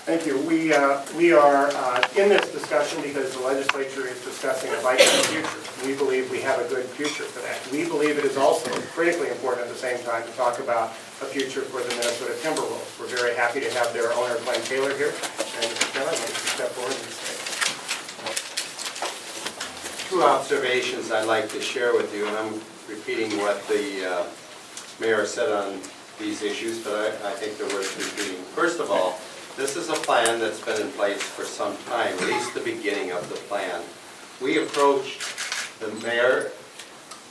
Thank you. We are in this discussion because the legislature is discussing a Viking future. We believe we have a good future for that. We believe it is also critically important at the same time to talk about a future for the Minnesota Timberwolves. We're very happy to have their owner, Glenn Taylor, here. And Mr. Taylor, I'd like to step forward and say. Two observations I'd like to share with you, and I'm repeating what the mayor said on these issues, but I think they're worth repeating. First of all, this is a plan that's been in place for some time, at least the beginning of the plan. We approached the mayor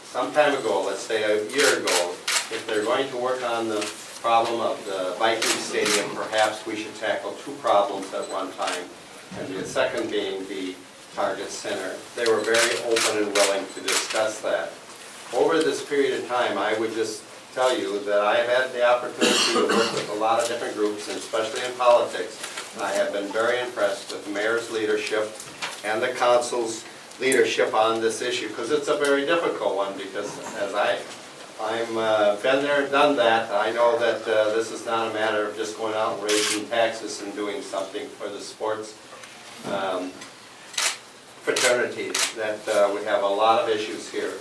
some time ago, let's say a year ago, if they're going to work on the problem of the Vikings Stadium, perhaps we should tackle two problems at one time, and the second being the Target Center. They were very open and willing to discuss that. Over this period of time, I would just tell you that I have had the opportunity to work with a lot of different groups, and especially in politics. I have been very impressed with the mayor's leadership and the council's leadership on this issue, because it's a very difficult one, because as I'm been there and done that, I know that this is not a matter of just going out and raising taxes and doing something for the sports fraternities, that we have a lot of issues here.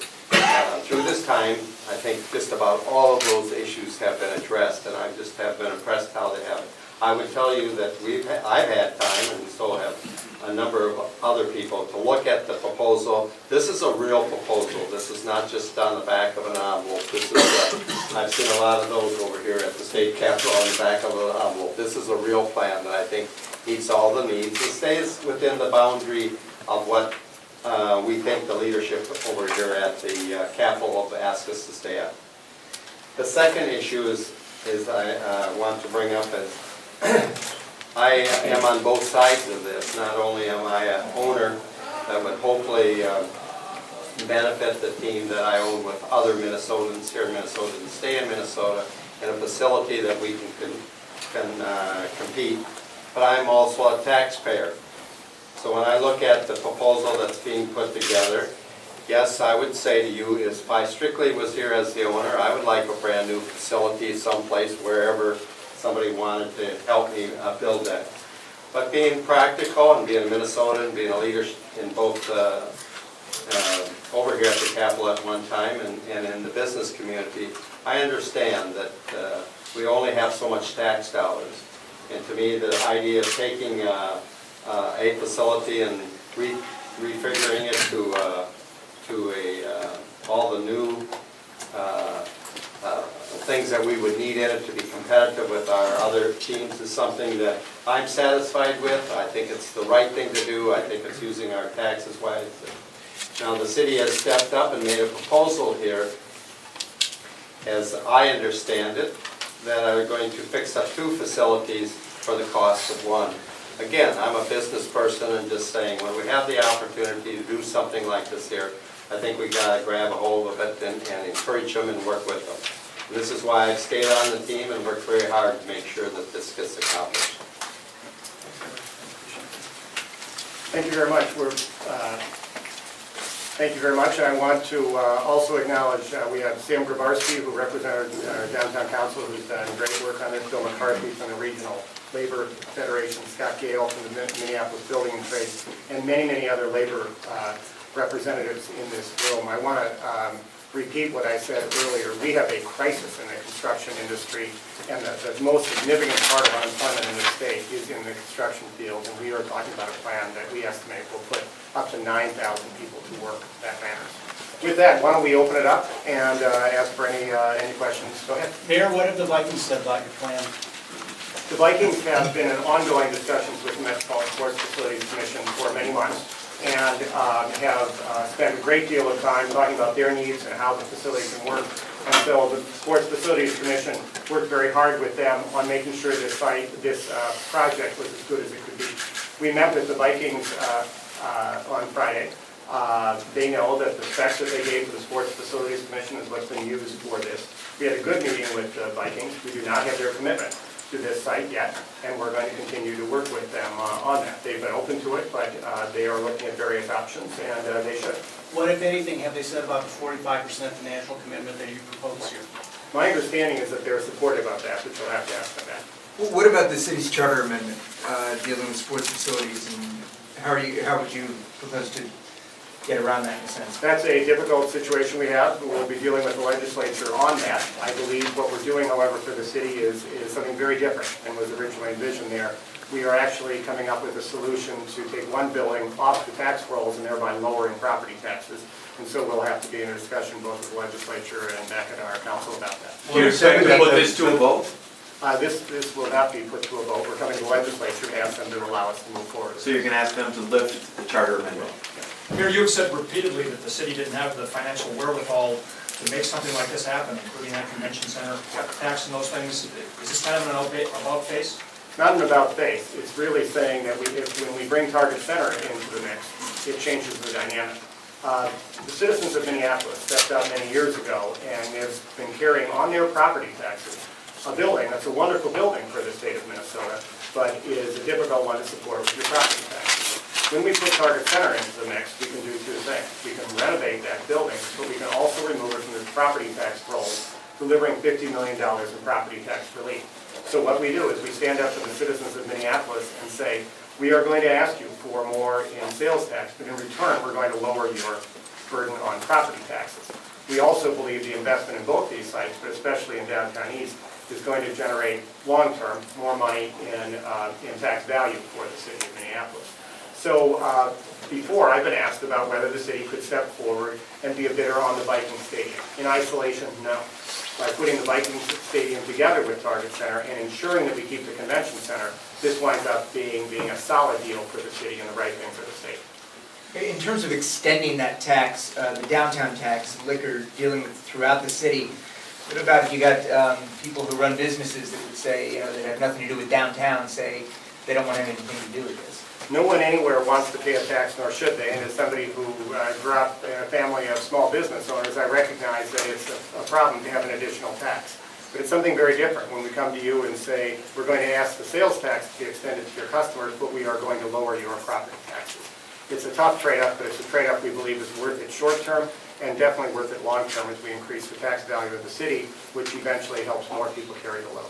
Through this time, I think just about all of those issues have been addressed, and I just have been impressed how they have. I would tell you that I've had time, and so have a number of other people, to look at the proposal. This is a real proposal. This is not just on the back of an envelope. This is I've seen a lot of those over here at the state capitol on the back of an envelope. This is a real plan that I think meets all the needs. It stays within the boundary of what we think the leadership over here at the Capitol have asked us to stay at. The second issue is I want to bring up is I am on both sides of this. Not only am I an owner that would hopefully benefit the team that I own with other Minnesotans here in Minnesota and stay in Minnesota in a facility that we can compete, but I'm also a taxpayer. So when I look at the proposal that's being put together, yes, I would say to you, if I strictly was here as the owner, I would like a brand new facility someplace, wherever somebody wanted to help me build that. But being practical and being a Minnesotan and being a leader in both over here at the Capitol at one time and in the business community, I understand that we only have so much tax dollars. And to me, the idea of taking a facility and refiguring it to all the new things that we would need in it to be competitive with our other teams is something that I'm satisfied with. I think it's the right thing to do. I think it's using our taxes wisely. Now, the city has stepped up and made a proposal here, as I understand it, that are going to fix up two facilities for the cost of one. Again, I'm a business person and just saying, when we have the opportunity to do something like this here, I think we got to grab a hold of it and encourage them and work with them. And this is why I've stayed on the team and worked very hard to make sure that this gets accomplished. Thank you very much. Thank you very much. And I want to also acknowledge we have Sam Grabarsky, who represented our downtown council, who's done great work on this, Bill McCarthy from the Regional Labor Federation, Scott Gale from the Minneapolis Building and Trade, and many, many other labor representatives in this room. I want to repeat what I said earlier. We have a crisis in the construction industry, and the most significant part of unemployment in the state is in the construction field, and we are talking about a plan that we estimate will put up to 9,000 people to work. That matters. With that, why don't we open it up and ask for any questions. Go ahead. Mayor, what have the Vikings said about your plan? The Vikings have been in ongoing discussions with the Metropolitan Sports Facilities Commission for many months, and have spent a great deal of time talking about their needs and how the facility can work. And so the Sports Facilities Commission worked very hard with them on making sure this project was as good as it could be. We met with the Vikings on Friday. They know that the specs that they gave to the Sports Facilities Commission is what's been used for this. We had a good meeting with the Vikings. We do not have their commitment to this site yet, and we're going to continue to work with them on that. They've been open to it, but they are looking at various options, and they should. What, if anything, have they said about the 45% financial commitment that you propose here? My understanding is that they're supportive of that, but you'll have to ask them that. What about the city's charter amendment dealing with sports facilities, and how would you propose to get around that in a sense? That's a difficult situation we have. We'll be dealing with the legislature on that. I believe what we're doing, however, for the city is something very different than was originally envisioned there. We are actually coming up with a solution to take one building off the tax rolls and thereby lowering property taxes. And so we'll have to be in a discussion both with the legislature and back at our council about that. Do you expect to put this to a vote? This will not be put to a vote. We're coming to the legislature to ask them to allow us to move forward. So you're going to ask them to lift the charter amendment? Mayor, you have said repeatedly that the city didn't have the financial wherewithal to make something like this happen, including that convention center tax and those things. Is this kind of an about face? It's not an about face. It's really saying that when we bring Target Center into the mix, it changes the dynamic. The citizens of Minneapolis stepped up many years ago and have been carrying on their property taxes a building that's a wonderful building for the state of Minnesota, but is a difficult one to support with your property taxes. When we put Target Center into the mix, we can do two things. We can renovate that building, but we can also remove it from the property tax rolls, delivering $50 million in property tax relief. So what we do is we stand up to the citizens of Minneapolis and say, we are going to ask you for more in sales tax, but in return, we're going to lower your burden on property taxes. We also believe the investment in both these sites, but especially in downtown East, is going to generate long-term more money in tax value for the city of Minneapolis. So before, I've been asked about whether the city could step forward and be a bidder on the Vikings Stadium. In isolation, no. By putting the Vikings Stadium together with Target Center and ensuring that we keep the convention center, this winds up being a solid deal for the city and the right thing for the state. In terms of extending that tax, the downtown tax, liquor, dealing with throughout the city, what about if you got people who run businesses that would say, that have nothing to do with downtown, say they don't want anything to do with this? No one anywhere wants to pay a tax, nor should they, and as somebody who grew up in a family of small business owners, I recognize that it's a problem to have an additional tax. But it's something very different when we come to you and say, we're going to ask the sales tax to be extended to your customers, but we are going to lower your property taxes. It's a tough trade-off, but it's a trade-off we believe is worth it short-term and definitely worth it long-term as we increase the tax value of the city, which eventually helps more people carry the load.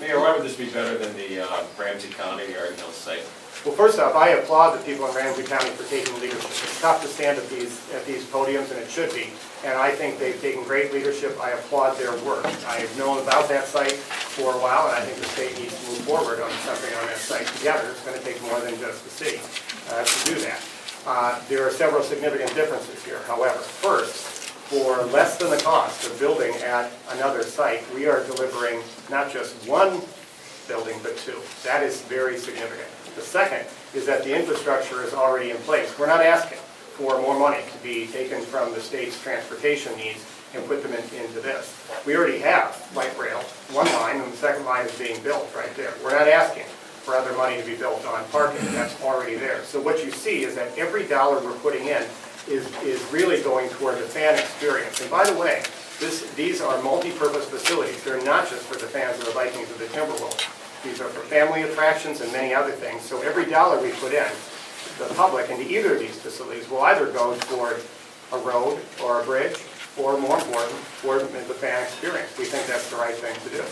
Mayor, why would this be better than the Ramsey County Garden Hill site? Well, first off, I applaud the people in Ramsey County for taking leadership. It's tough to stand at these podiums, and it should be. And I think they've taken great leadership. I applaud their work. I have known about that site for a while, and I think the state needs to move forward on something on that site together. It's going to take more than just the city to do that. There are several significant differences here. However, first, for less than the cost of building at another site, we are delivering not just one building, but two. That is very significant. The second is that the infrastructure is already in place. We're not asking for more money to be taken from the state's transportation needs and put them into this. We already have light rail, one line, and the second line is being built right there. We're not asking for other money to be built on parking. That's already there. So what you see is that every dollar we're putting in is really going toward the fan experience. And by the way, these are multi-purpose facilities. They're not just for the fans of the Vikings or the Timberwolves. These are for family attractions and many other things. So every dollar we put in, the public into either of these facilities will either go toward a road or a bridge, or more important, toward the fan experience. We think that's the right thing to do.